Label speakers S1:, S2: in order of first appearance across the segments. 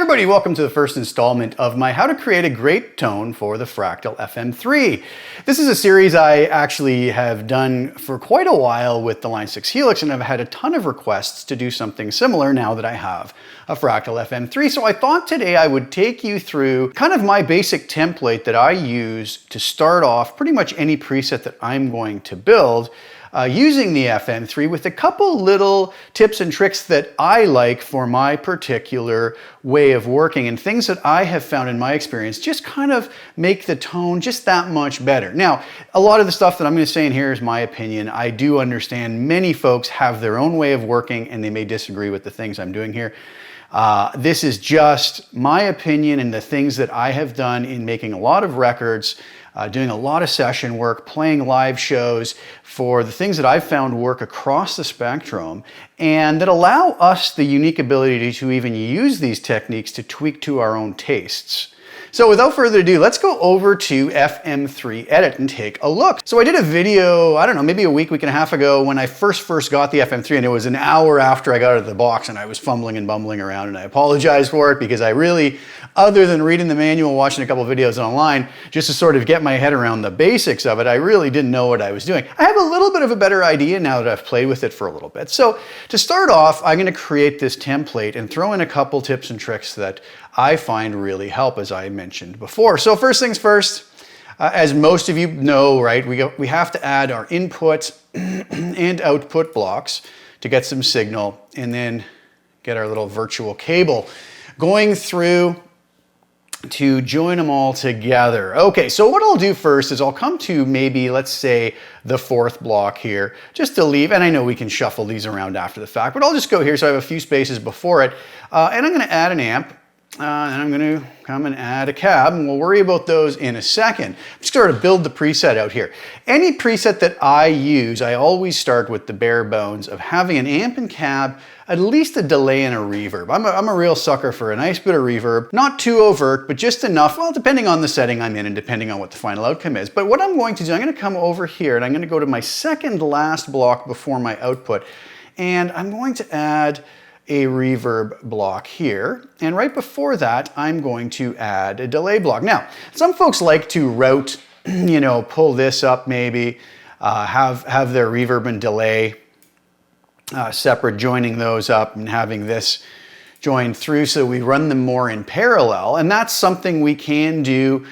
S1: everybody, welcome to the first installment of my How to Create a Great Tone for the FRACTAL FM3. This is a series I actually have done for quite a while with the Line 6 Helix, and I've had a ton of requests to do something similar now that I have a FRACTAL FM3. So I thought today I would take you through kind of my basic template that I use to start off pretty much any preset that I'm going to build using the FM3, with a couple little tips and tricks that I like for my particular way of working, and things that I have found in my experience just kind of make the tone just that much better. Now, a lot of the stuff that I'm going to say in here is my opinion. I do understand many folks have their own way of working and they may disagree with the things I'm doing here. This is just my opinion and the things that I have done in making a lot of records, doing a lot of session work, playing live shows, for the things that I've found work across the spectrum and that allow us the unique ability to even use these techniques to tweak to our own tastes. So without further ado, let's go over to FM3 Edit and take a look. So I did a video, I don't know, maybe a week and a half ago when I first got the FM3, and it was an hour after I got it out of the box and I was fumbling and bumbling around, and I apologize for it because I really, other than reading the manual, watching a couple of videos online, just to sort of get my head around the basics of it, I really didn't know what I was doing. I have a little bit of a better idea now that I've played with it for a little bit. So to start off, I'm going to create this template and throw in a couple tips and tricks that I find really help, as I mentioned before. So first things first, as most of you know, right, we have to add our input and output blocks to get some signal, and then get our little virtual cable going through to join them all together. Okay, so what I'll do first is I'll come to maybe, let's say, the fourth block here, just to leave, and I know we can shuffle these around after the fact, but I'll just go here so I have a few spaces before it, and I'm going to add an amp. And I'm going to come and add a cab, and we'll worry about those in a second. I'm just going to build the preset out here. Any preset that I use, I always start with the bare bones of having an amp and cab, at least a delay and a reverb. I'm a real sucker for a nice bit of reverb, not too overt, but just enough, well, depending on the setting I'm in and depending on what the final outcome is. But what I'm going to do, I'm going to come over here and I'm going to go to my second last block before my output, and I'm going to add a reverb block here, and right before that I'm going to add a delay block. Now, some folks like to route, pull this up maybe, have their reverb and delay separate, joining those up and having this joined through so we run them more in parallel, and that's something we can do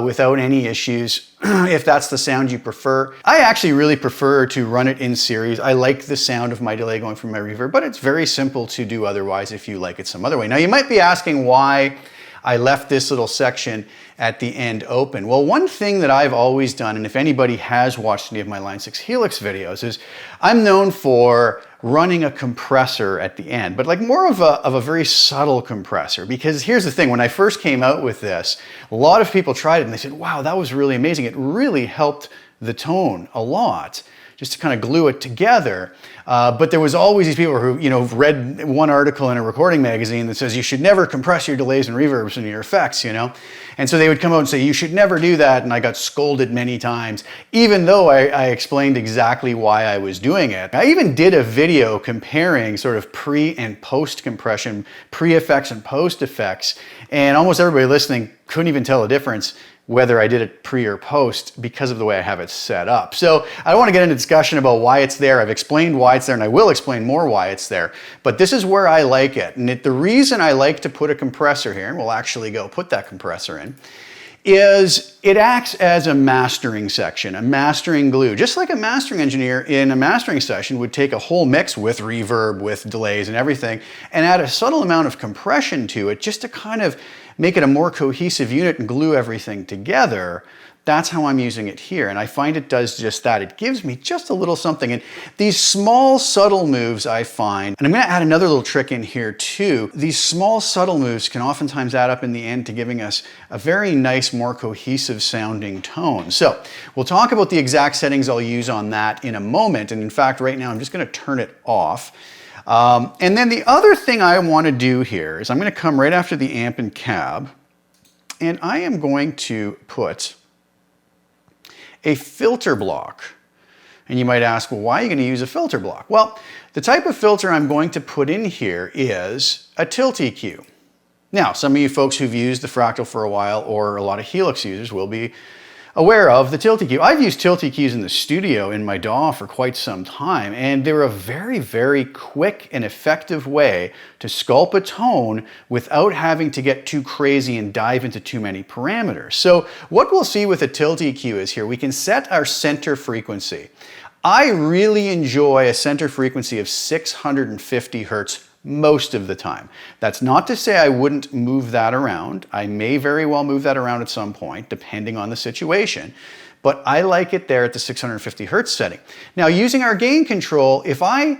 S1: without any issues if that's the sound you prefer. I actually really prefer to run it in series. I like the sound of my delay going through my reverb, but it's very simple to do otherwise if you like it some other way. Now you might be asking why I left this little section at the end open. Well, one thing that I've always done, and if anybody has watched any of my Line 6 Helix videos, is I'm known for running a compressor at the end, but like more of a very subtle compressor. Because here's the thing, when I first came out with this, a lot of people tried it and they said, wow, that was really amazing. It really helped the tone a lot, just to kind of glue it together. But there was always these people who, read one article in a recording magazine that says you should never compress your delays and reverbs in your effects, And so they would come out and say, you should never do that. And I got scolded many times, even though I explained exactly why I was doing it. I even did a video comparing sort of pre and post compression, pre-effects and post effects. And almost everybody listening couldn't even tell the difference whether I did it pre or post because of the way I have it set up. So I don't want to get into discussion about why it's there. I've explained why it's there, and I will explain more why it's there. But this is where I like it. And the reason I like to put a compressor here, and we'll actually go put that compressor in, is it acts as a mastering section, a mastering glue. Just like a mastering engineer in a mastering session would take a whole mix with reverb, with delays and everything, and add a subtle amount of compression to it just to kind of make it a more cohesive unit and glue everything together. That's how I'm using it here, and I find it does just that. It gives me just a little something, and these small subtle moves I find, and I'm going to add another little trick in here too, these small subtle moves can oftentimes add up in the end to giving us a very nice, more cohesive sounding tone. So we'll talk about the exact settings I'll use on that in a moment, and in fact right now I'm just going to turn it off. And then the other thing I want to do here is I'm going to come right after the amp and cab, and I am going to put a filter block. And you might ask, well, why are you going to use a filter block? Well, the type of filter I'm going to put in here is a tilt EQ. Now, some of you folks who've used the Fractal for a while, or a lot of Helix users, will be aware of the tilt EQ. I've used tilt EQs in the studio in my DAW for quite some time, and they're a very, very quick and effective way to sculpt a tone without having to get too crazy and dive into too many parameters. So what we'll see with a tilt EQ is here, we can set our center frequency. I really enjoy a center frequency of 650 Hertz most of the time. That's not to say I wouldn't move that around. I may very well move that around at some point, depending on the situation, but I like it there at the 650 Hertz setting. Now, using our gain control, if I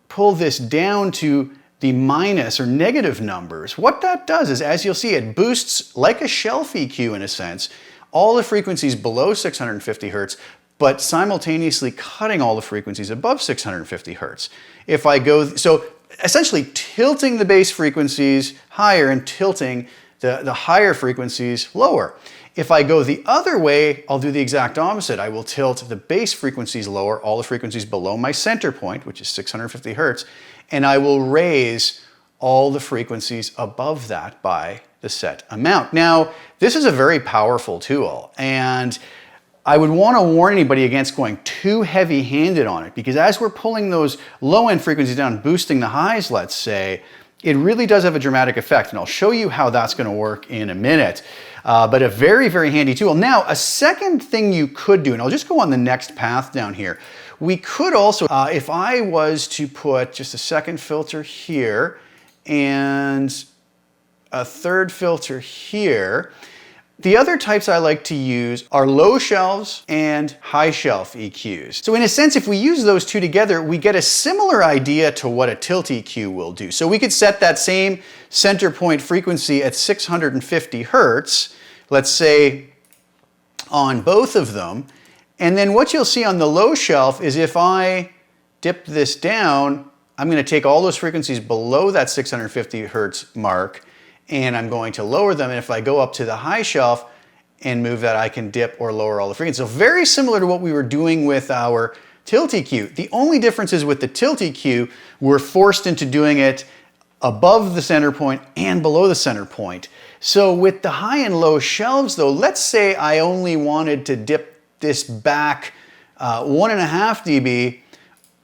S1: pull this down to the minus or negative numbers, what that does is, as you'll see, it boosts, like a shelf EQ in a sense, all the frequencies below 650 Hertz, but simultaneously cutting all the frequencies above 650 Hertz. If I go, so essentially tilting the bass frequencies higher and tilting the higher frequencies lower. If I go the other way, I'll do the exact opposite. I will tilt the bass frequencies lower, all the frequencies below my center point, which is 650 Hertz, and I will raise all the frequencies above that by the set amount. Now, this is a very powerful tool, and I would want to warn anybody against going too heavy-handed on it, because as we're pulling those low-end frequencies down, boosting the highs, let's say, it really does have a dramatic effect, and I'll show you how that's going to work in a minute. But a very, very handy tool. Now, a second thing you could do, and I'll just go on the next path down here. We could also, if I was to put just a second filter here and a third filter here, the other types I like to use are low shelves and high shelf EQs. So in a sense, if we use those two together, we get a similar idea to what a tilt EQ will do. So we could set that same center point frequency at 650 Hertz, let's say on both of them. And then what you'll see on the low shelf is if I dip this down, I'm going to take all those frequencies below that 650 Hertz mark, and I'm going to lower them. And if I go up to the high shelf and move that, I can dip or lower all the frequencies. So very similar to what we were doing with our tilt EQ. The only difference is with the tilt EQ, we're forced into doing it above the center point and below the center point. So with the high and low shelves though, let's say I only wanted to dip this back 1.5 dB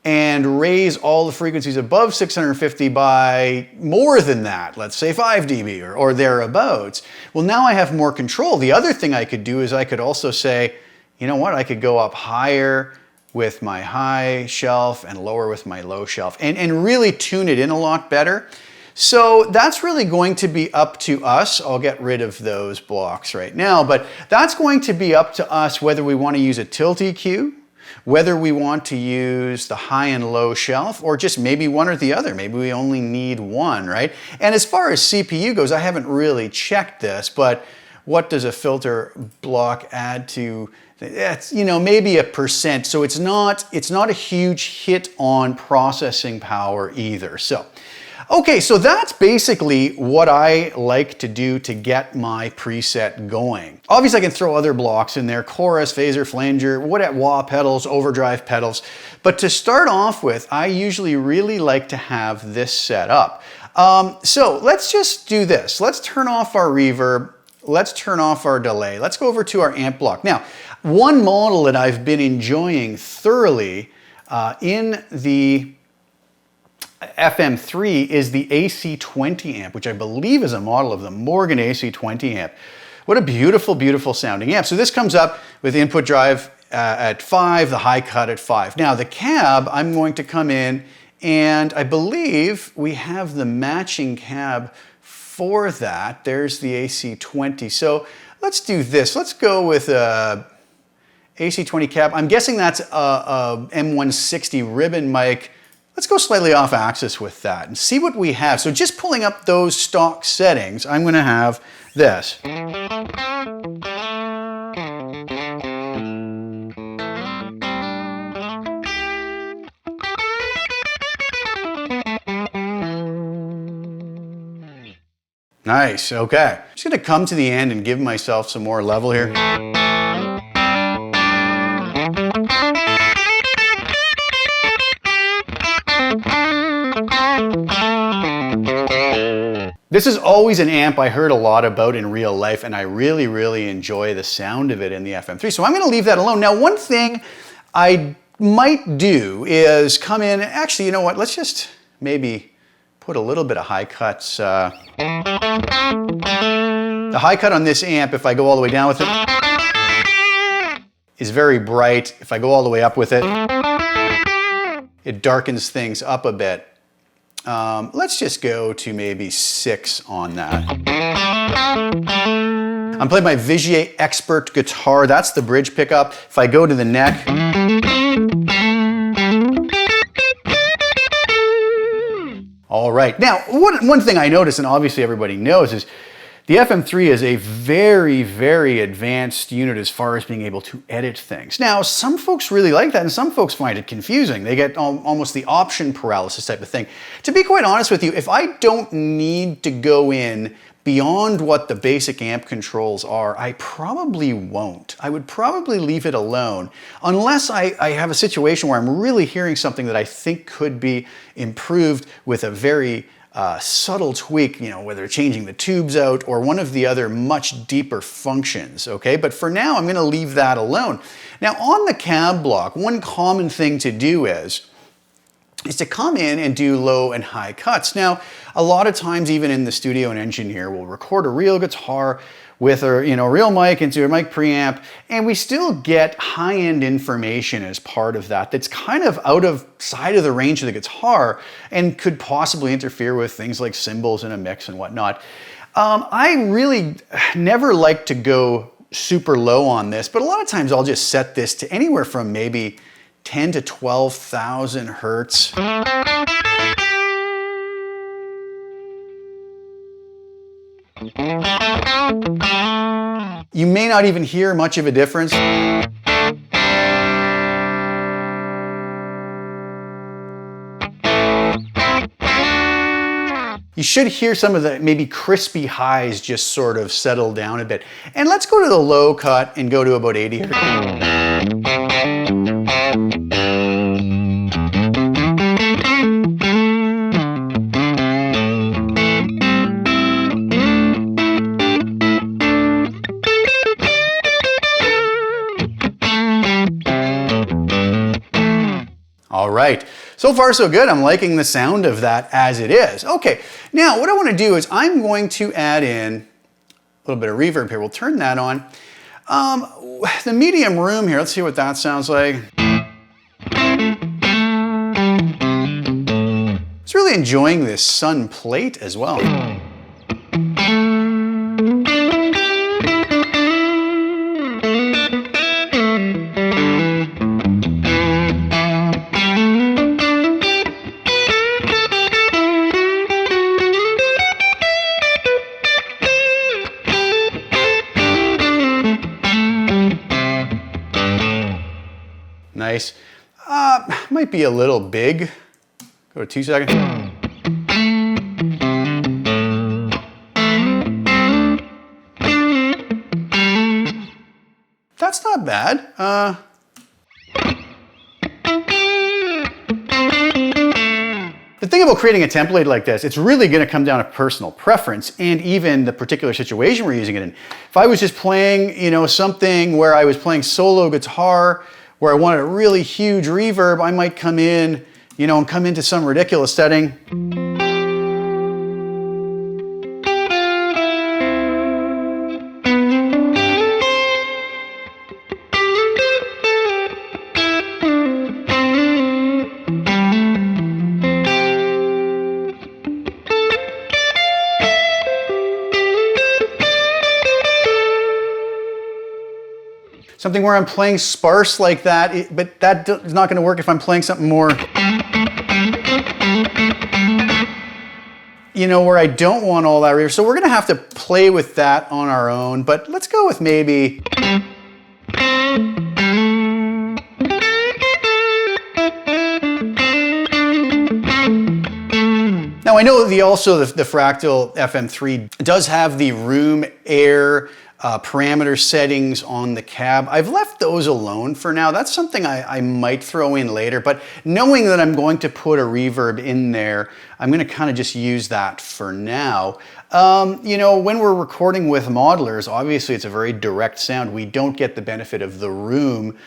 S1: and raise all the frequencies above 650 by more than that, let's say 5 dB or thereabouts. Well, now I have more control. The other thing I could do is I could also say, you know what, I could go up higher with my high shelf and lower with my low shelf and really tune it in a lot better. So that's really going to be up to us. I'll get rid of those blocks right now, but that's going to be up to us whether we want to use a tilt EQ, whether we want to use the high and low shelf, or just maybe one or the other. Maybe we only need one, right? And as far as CPU goes, I haven't really checked this, but what does a filter block add to? It's, you know, maybe 1%. So it's not a huge hit on processing power either. So, okay, so that's basically what I like to do to get my preset going. Obviously I can throw other blocks in there, chorus, phaser, flanger, wah pedals, overdrive pedals. But to start off with, I usually really like to have this set up. So let's just do this. Let's turn off our reverb. Let's turn off our delay. Let's go over to our amp block. Now, one model that I've been enjoying thoroughly in the FM3 is the AC20 amp, which I believe is a model of the Morgan AC20 amp. What a beautiful, beautiful sounding amp. So this comes up with input drive at 5, the high cut at 5. Now the cab, I'm going to come in and I believe we have the matching cab for that. There's the AC20. So let's do this. Let's go with a AC20 cab. I'm guessing that's a M160 ribbon mic. Let's go slightly off axis with that and see what we have. So just pulling up those stock settings, I'm going to have this. Nice, okay. I'm just going to come to the end and give myself some more level here. This is always an amp I heard a lot about in real life, and I really, really enjoy the sound of it in the FM3. So I'm gonna leave that alone. Now, one thing I might do is come in, actually, you know what, let's just maybe put a little bit of high cuts. The high cut on this amp, if I go all the way down with it, is very bright. If I go all the way up with it, it darkens things up a bit. Let's just go to maybe 6 on that. I'm playing my Vigier Expert guitar. That's the bridge pickup. If I go to the neck, all right. Now, one thing I noticed, and obviously everybody knows, is the FM3 is a very, very advanced unit as far as being able to edit things. Now, some folks really like that, and some folks find it confusing. They get almost the option paralysis type of thing. To be quite honest with you, if I don't need to go in beyond what the basic amp controls are, I probably won't. I would probably leave it alone, unless I have a situation where I'm really hearing something that I think could be improved with a very subtle tweak, you know, whether changing the tubes out or one of the other much deeper functions, okay? But for now, I'm gonna leave that alone. Now, on the cab block, one common thing to do is to come in and do low and high cuts. Now, a lot of times, even in the studio, an engineer will record a real guitar with a real mic into a mic preamp, and we still get high-end information as part of that that's kind of outside of the range of the guitar and could possibly interfere with things like cymbals in a mix and whatnot. I really never like to go super low on this, but a lot of times I'll just set this to anywhere from maybe 10 to 12,000 hertz. You may not even hear much of a difference. You should hear some of the maybe crispy highs just sort of settle down a bit. And let's go to the low cut and go to about 80 hertz. All right, so far so good. I'm liking the sound of that as it is. Okay, now what I want to do is I'm going to add in a little bit of reverb here. We'll turn that on. The medium room here, let's see what that sounds like. It's really enjoying this sun plate as well. Nice. Might be a little big. Go to 2 seconds. That's not bad. The thing about creating a template like this, it's really going to come down to personal preference and even the particular situation we're using it in. If I was just playing, something where I was playing solo guitar, where I wanted a really huge reverb, I might come in, and come into some ridiculous setting. Something where I'm playing sparse like that, but that is not going to work if I'm playing something more, where I don't want all that reverb. So we're going to have to play with that on our own, but let's go with maybe. Now I know the Fractal FM3 does have the room air parameter settings on the cab. I've left those alone for now. That's something I might throw in later, but knowing that I'm going to put a reverb in there, I'm going to kind of just use that for now. You know, when we're recording with modelers, obviously it's a very direct sound. We don't get the benefit of the room,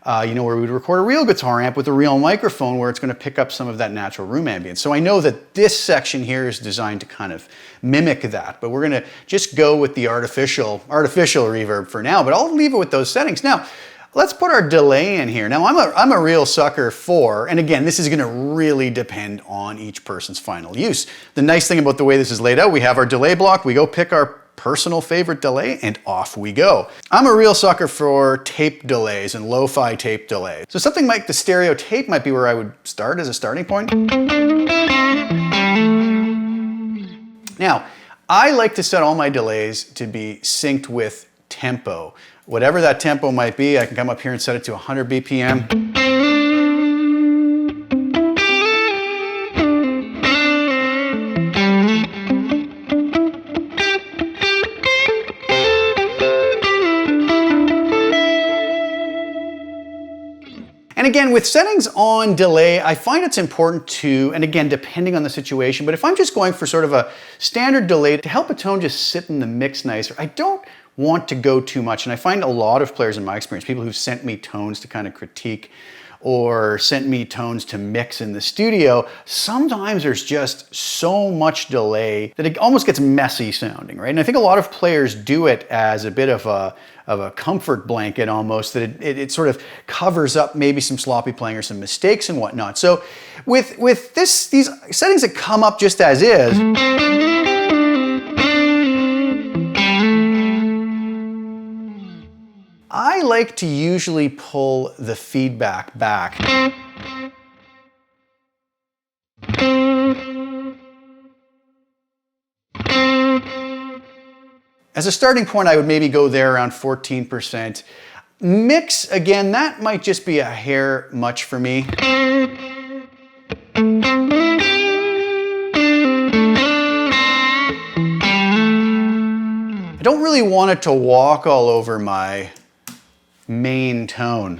S1: you know, where we would record a real guitar amp with a real microphone where it's going to pick up some of that natural room ambience. So I know that this section here is designed to kind of mimic that, but we're going to just go with the artificial reverb for now, but I'll leave it with those settings. Now, let's put our delay in here. Now, I'm a real sucker for, and again, this is going to really depend on each person's final use. The nice thing about the way this is laid out, we have our delay block, we go pick our personal favorite delay, and off we go. I'm a real sucker for tape delays and lo-fi tape delays. So something like the stereo tape might be where I would start as a starting point. Now, I like to set all my delays to be synced with tempo. Whatever that tempo might be, I can come up here and set it to 100 BPM. And again, with settings on delay, I find it's important to, and again, depending on the situation, but if I'm just going for sort of a standard delay to help a tone just sit in the mix nicer, I don't want to go too much. And I find a lot of players in my experience, people who've sent me tones to kind of critique or sent me tones to mix in the studio, sometimes there's just so much delay that it almost gets messy sounding, right? And I think a lot of players do it as a bit of a comfort blanket almost, that it sort of covers up maybe some sloppy playing or some mistakes and whatnot. So with these settings that come up just as is, I like to usually pull the feedback back. As a starting point, I would maybe go there around 14%. Mix, again, that might just be a hair much for me. I don't really want it to walk all over my main tone.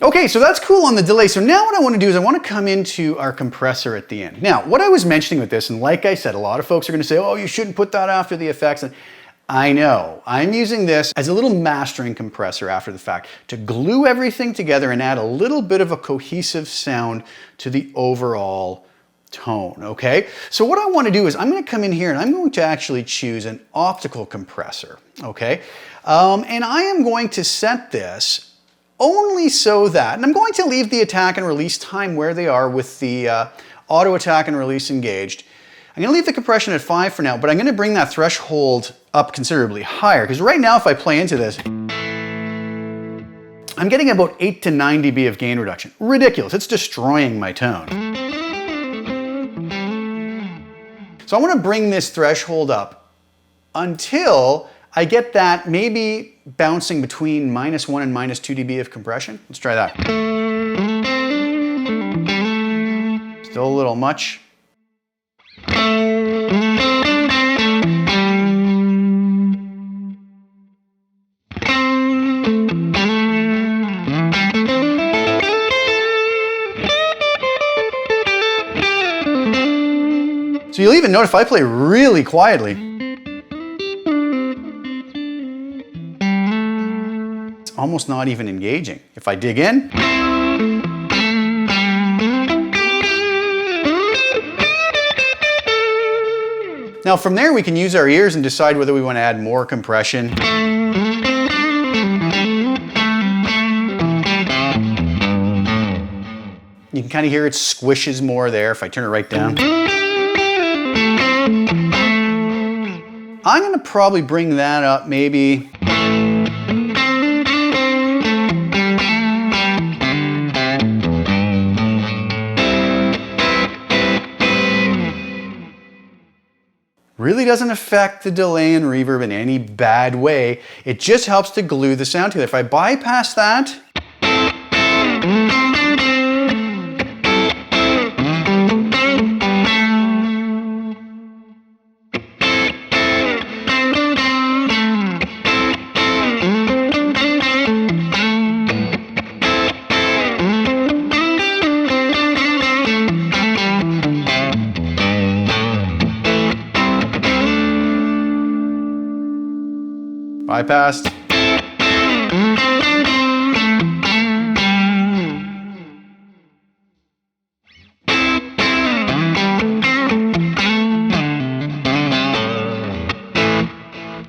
S1: Okay, so that's cool on the delay. So now what I want to do is I want to come into our compressor at the end. Now, what I was mentioning with this, and like I said, a lot of folks are going to say, oh, you shouldn't put that after the effects. And I know, I'm using this as a little mastering compressor after the fact to glue everything together and add a little bit of a cohesive sound to the overall tone, okay? So what I want to do is I'm going to come in here and I'm going to actually choose an optical compressor, okay? And I am going to set this only so that, and I'm going to leave the attack and release time where they are with the auto attack and release engaged. I'm going to leave the compression at 5 for now, but I'm going to bring that threshold up considerably higher, because right now if I play into this, I'm getting about 8 to 9 dB of gain reduction. Ridiculous, it's destroying my tone. So I want to bring this threshold up until I get that maybe bouncing between -1 and -2 dB of compression. Let's try that. Still a little much. So you'll even note if I play really quietly, almost not even engaging. If I dig in, now from there we can use our ears and decide whether we want to add more compression. You can kind of hear it squishes more there if I turn it right down. I'm going to probably bring that up maybe Really doesn't affect the delay and reverb in any bad way. It just helps to glue the sound together. If I bypass that, bypassed.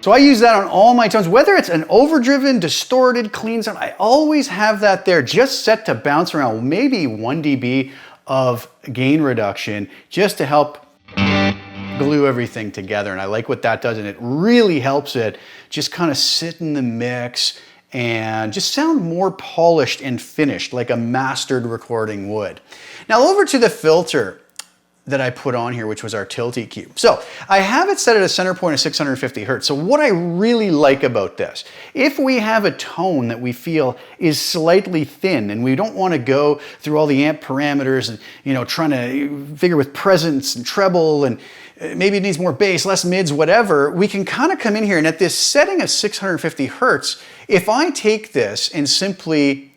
S1: So I use that on all my tones, whether it's an overdriven, distorted, clean sound, I always have that there just set to bounce around, maybe 1 dB of gain reduction just to help glue everything together. And I like what that does, and it really helps it just kind of sit in the mix and just sound more polished and finished like a mastered recording would. Now over to the filter that I put on here, which was our tilt EQ. So I have it set at a center point of 650 Hertz. So what I really like about this, if we have a tone that we feel is slightly thin and we don't want to go through all the amp parameters and, you know, trying to figure with presence and treble and maybe it needs more bass, less mids, whatever, we can kind of come in here and at this setting of 650 Hertz, if I take this and simply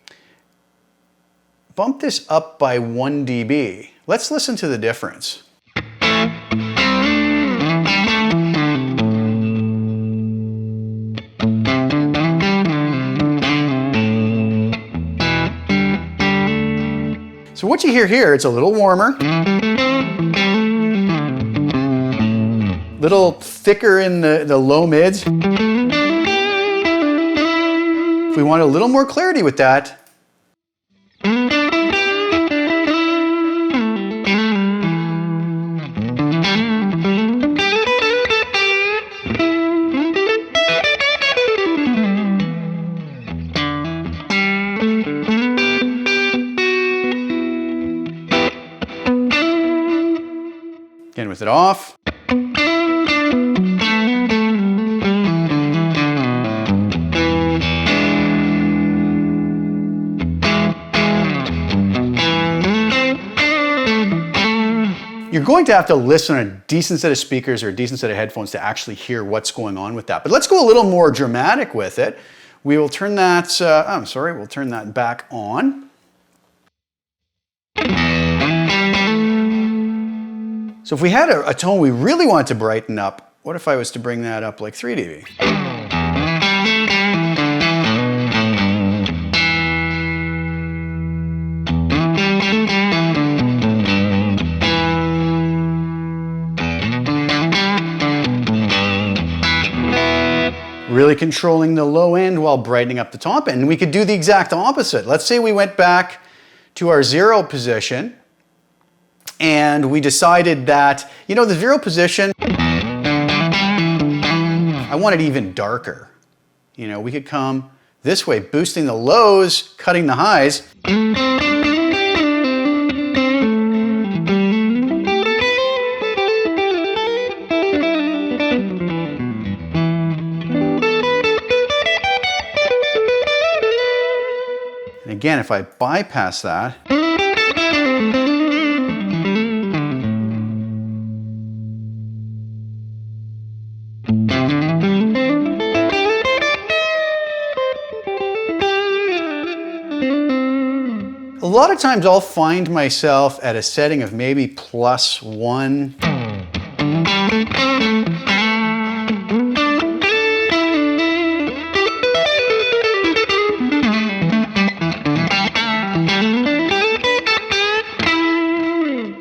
S1: bump this up by 1 dB, let's listen to the difference. So what you hear here, it's a little warmer, little thicker in the low mids. If we want a little more clarity with that, again with it off. You're going to have to listen on a decent set of speakers or a decent set of headphones to actually hear what's going on with that. But let's go a little more dramatic with it. We will turn that, we'll turn that back on. So if we had a tone we really wanted to brighten up, what if I was to bring that up like 3 dB? Really controlling the low end while brightening up the top end. And we could do the exact opposite. Let's say we went back to our 0 position and we decided that, you know, the 0 position, I want it even darker. You know, we could come this way, boosting the lows, cutting the highs. Again, if I bypass that, a lot of times I'll find myself at a setting of maybe +1.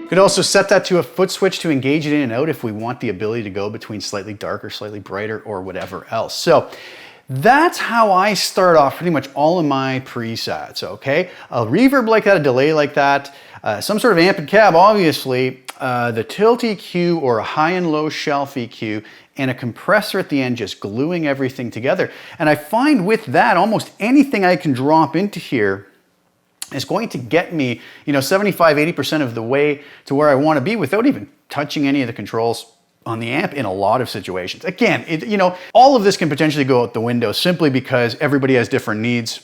S1: Could also set that to a foot switch to engage it in and out if we want the ability to go between slightly darker, slightly brighter, or whatever else. So that's how I start off pretty much all of my presets, okay? A reverb like that, a delay like that, some sort of amp and cab, obviously, the tilt EQ or a high and low shelf EQ, and a compressor at the end just gluing everything together. And I find with that, almost anything I can drop into here is going to get me, you know, 75, 80% of the way to where I want to be without even touching any of the controls. on the amp in a lot of situations. Again, you know, all of this can potentially go out the window simply because everybody has different needs.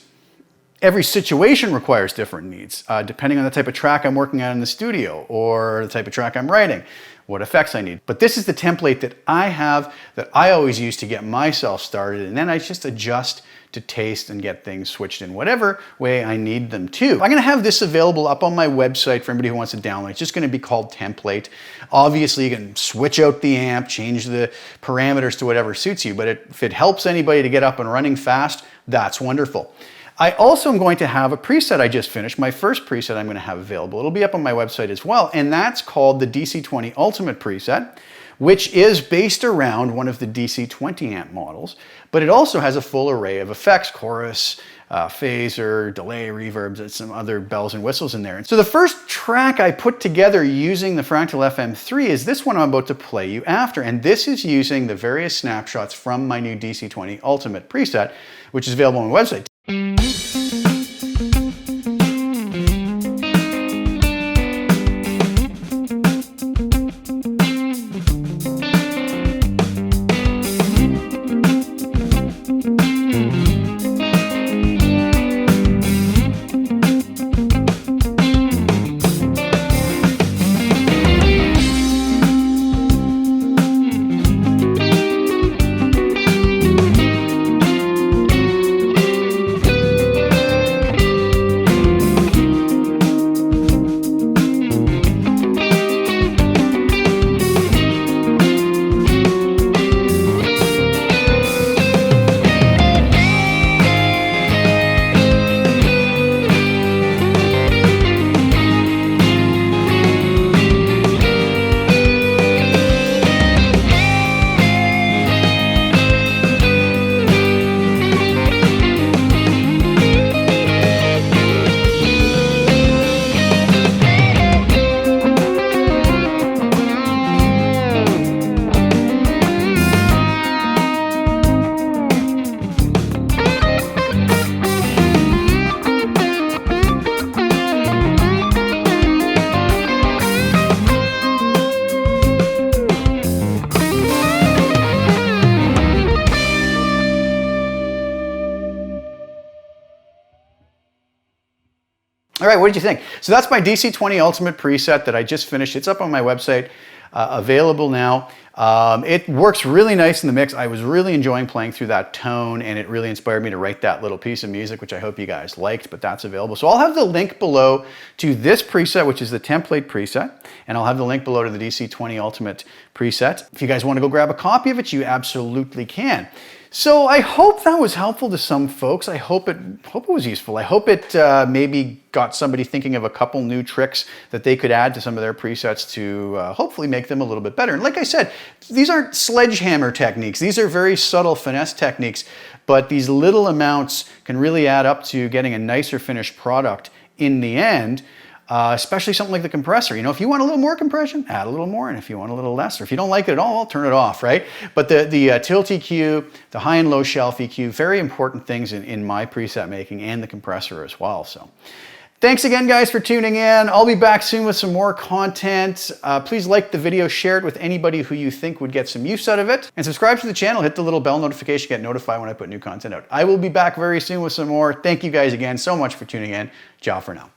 S1: Every situation requires different needs, depending on the type of track I'm working on in the studio or the type of track I'm writing, what effects I need. But this is the template that I have, that I always use to get myself started, and then I just adjust to taste and get things switched in whatever way I need them to. I'm gonna have this available up on my website for anybody who wants to download. It's just gonna be called Template. Obviously, you can switch out the amp, change the parameters to whatever suits you, but if it helps anybody to get up and running fast, that's wonderful. I also am going to have a preset I just finished, my first preset I'm going to have available. It'll be up on my website as well, and that's called the DC20 Ultimate preset, which is based around one of the DC20 amp models, but it also has a full array of effects, chorus, phaser, delay, reverbs, and some other bells and whistles in there. So the first track I put together using the Fractal FM3 is this one I'm about to play you after, and this is using the various snapshots from my new DC20 Ultimate preset, which is available on my website. All right, what did you think? So that's my DC20 Ultimate preset that I just finished. It's up on my website, available now. It works really nice in the mix. I was really enjoying playing through that tone, and it really inspired me to write that little piece of music, which I hope you guys liked, but that's available. So I'll have the link below to this preset, which is the template preset, and I'll have the link below to the DC20 Ultimate preset. If you guys want to go grab a copy of it, you absolutely can. So I hope that was helpful to some folks. I hope it was useful. I hope it maybe got somebody thinking of a couple new tricks that they could add to some of their presets to hopefully make them a little bit better. And like I said, these aren't sledgehammer techniques. These are very subtle finesse techniques, but these little amounts can really add up to getting a nicer finished product in the end. Especially something like the compressor. You know, if you want a little more compression, add a little more, and if you want a little less, or if you don't like it at all, turn it off, right? But the tilt EQ, the high and low shelf EQ, very important things in my preset making, and the compressor as well. So thanks again, guys, for tuning in. I'll be back soon with some more content. Please like the video, share it with anybody who you think would get some use out of it, and subscribe to the channel. Hit the little bell notification, get notified when I put new content out. I will be back very soon with some more. Thank you guys again so much for tuning in. Ciao for now.